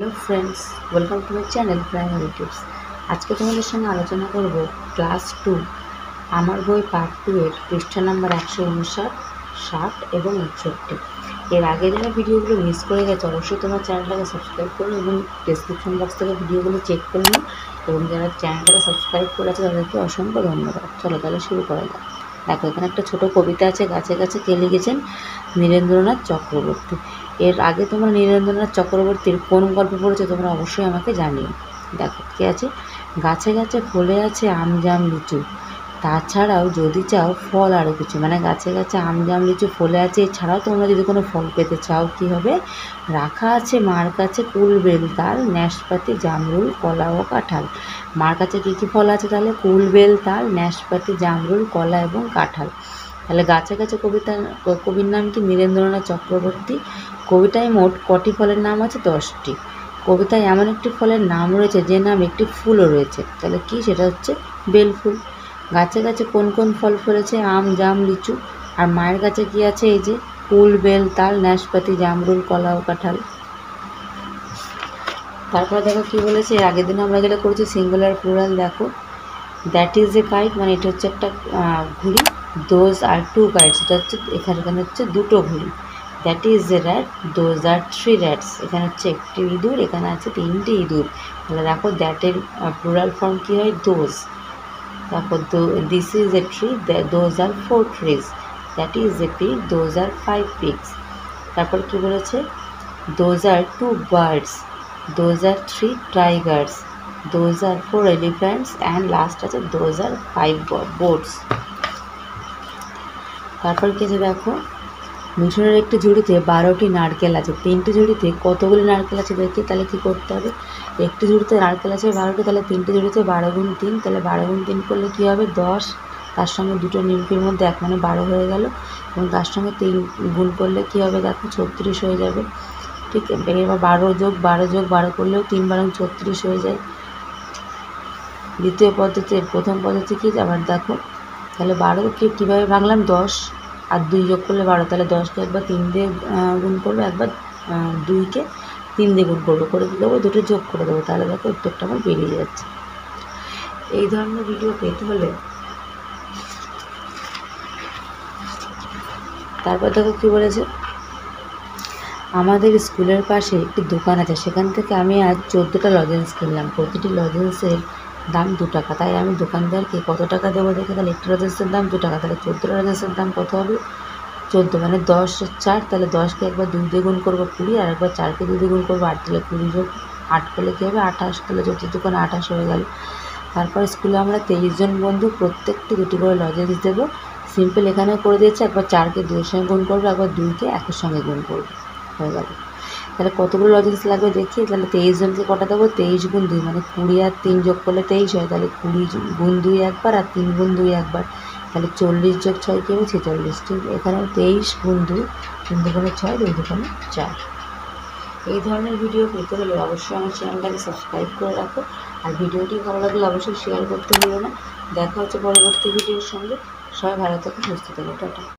Hello friends, welcome to my channel primary tips. आज के तुम्हारे संगे आलोचना करब क्लास 2 आमार बोई पार्ट 2 एर पृष्ठा नम्बर 159, 60 এবং 61। এর আগে যারা ভিডিওগুলো মিস করে গেছে অবশ্যই তোমার চ্যানেলটাকে সাবস্ক্রাইব করো এবং ডেসক্রিপশন বক্স থেকে ভিডিওগুলো চেক করে নিও, এবং যারা চ্যানেলটাকে সাবস্ক্রাইব করে আছে তাদেরকে অসংখ্য ধন্যবাদ। চলো তাহলে শুরু করা যাক। দেখো, এখানে একটা ছোট কবিতা আছে, গাছে গাছে কে লিখেছেন? নীরেন্দ্রনাথ চক্রবর্তী। এর আগে তোমরা নীরেন্দ্রনাথ চক্রবর্তীর কোন গল্প পড়েছো তোমরা অবশ্যই আমাকে জানিও। দেখো কী আছে, গাছে গাছে ফলে আছে আম জাম লিচু, তাছাড়াও যদি চাও ফল আরও কিছু। মানে গাছে গাছে আম জাম লিচু ফলে আছে, এছাড়াও তোমরা যদি কোনো ফল পেতে চাও কী হবে? রাখা আছে মার কাছে কুল বেল তাল ন্যাশপাতি জামরুল কলা ও কাঁঠাল। মার কাছে কী কী ফল আছে তাহলে? কুল বেল তাল ন্যাশপাতি জামরুল কলা এবং কাঁঠাল। তাহলে গাছে গাছে কবির নাম কি? নীরেন্দ্রনাথ চক্রবর্তী। কবিতায় মোট কটি ফলের নাম আছে? 10টি। কবিতায় এমন একটি ফলের নাম রয়েছে যে নাম একটি ফুলও রয়েছে, তাহলে কি? সেটা হচ্ছে বেলফুল। গাছে গাছে কোন কোন ফল ফলেছে? আম জাম লিচু। আর মায়ের কাছে কি আছে? এই যে কুল বেল তাল ন্যাশপাতি জামরুল কলা ও কাঁঠাল। তারপরে দেখো কি বলেছে, আগের দিন আমরা যেটা করেছি সিঙ্গুলার প্লুরাল। দেখো, দ্যাট ইজ এ কাইট, মানে এটা হচ্ছে একটা ঘুড়ি। দোজ আর 2 কাইটস, এটা হচ্ছে এখানে হচ্ছে দুটো ঘুড়ি। That is a rat, those are 3 rats, এখানে হচ্ছে একটি ইঁদুর, এখানে আছে 3টি ইঁদুর। তাহলে দেখো দ্যাটের প্লুরাল ফর্ম কী হয়? দোজ। দেখো this is a tree, those are 4 trees. That is a pig, those are 5 pigs. তারপর কি বলেছে? Those are 2 birds, those are 3 Tigers, those are 4 elephants, and last আছে দোজ আর 5 বোটস। তারপর কি আছে দেখো, মিঠুনের একটি ঝুড়িতে 12টি নারকেল আছে, 3টি ঝুড়িতে কতগুলি নারকেল আছে দেখি। তাহলে কী করতে হবে? একটি ঝুড়িতে নারকেল আছে 12টি, তাহলে 3টি ঝুড়িতে 12 গুণ 3, তাহলে 12 গুণ 3 করলে কী হবে? 10। তার সঙ্গে দুটো নিমকির মধ্যে 1 মানে 12 হয়ে গেল, এবং তার সঙ্গে 3 গুণ করলে কী হবে? দেখো 36 হয়ে যাবে। ঠিক, এবার 12 যোগ 12 করলেও 3 12 36 হয়ে যায়। দ্বিতীয় পদ্ধতির প্রথম পদ্ধতি কি? আবার দেখো, তাহলে 12কে কীভাবে ভাঙলাম? 10 আর 2 যোগ করলে 12, তাহলে 10কে একবার 3 দিয়ে গুণ করবো, একবার 2কে 3 দিয়ে গুণ করবো, করে কী দেবো? দুটো যোগ করে দেবো, তাহলে দেখো উত্তরটা আমার বেরিয়ে যাচ্ছে। এই ধরনের ভিডিও পেতে হলে তারপর দেখো কী বলেছে, আমাদের স্কুলের পাশে একটি দোকান আছে, সেখান থেকে আমি আজ 14টা লজেন্স কিনলাম, প্রতিটি লজেন্সের দাম 2 টাকা। তাই আমি দোকানদারকে কত টাকা দেবো দেখে, তাহলে একটি লজেন্সের দাম 2 টাকা, তাহলে 14 লজেন্সের দাম কত হবে? 14, মানে 10 4, তাহলে 10কে একবার 2 দিয়ে গুণ করবো 20, আর একবার 4কে 2 দিয়ে গুণ করবো 8, তাহলে 20 যোগ 8 করলে কী হবে? 28, তাহলে 14 দোকানে 28 হয়ে গেল। তারপর স্কুলে আমরা 23 জন বন্ধু, প্রত্যেকটি 2টি করে লজেন্স দেবো। সিম্পল এখানেও করে দিয়েছে, একবার 4কে 2 এর সঙ্গে গুণ করবো, একবার 2কে 1 সঙ্গে গুণ করবো, হয়ে গেল। তাহলে কতগুলো লজেন্স লাগবে দেখি। তাহলে 23 জনকে কটা দেবো? 23 গুণ 2, মানে 20 আর 3 যোগ করলে 23 হয়, তাহলে 20 গুণ 2 একবার আর 3 গুণ 2 একবার, তাহলে 40 যোগ 6 কী হবে? 46। ঠিক এখানেও 23 গুণ 2, 3 দুগুণে 6, 2 দুগুণে 4। এই ধরনের ভিডিও পেতে হলে অবশ্যই আমার চ্যানেলটাকে সাবস্ক্রাইব করে রাখো, আর ভিডিওটি ভালো লাগলে অবশ্যই শেয়ার করতে ভুলো না। দেখা হচ্ছে পরবর্তী ভিডিওর সঙ্গে। সবাই ভালো থাকো, সুস্থ থাকো, টাটা।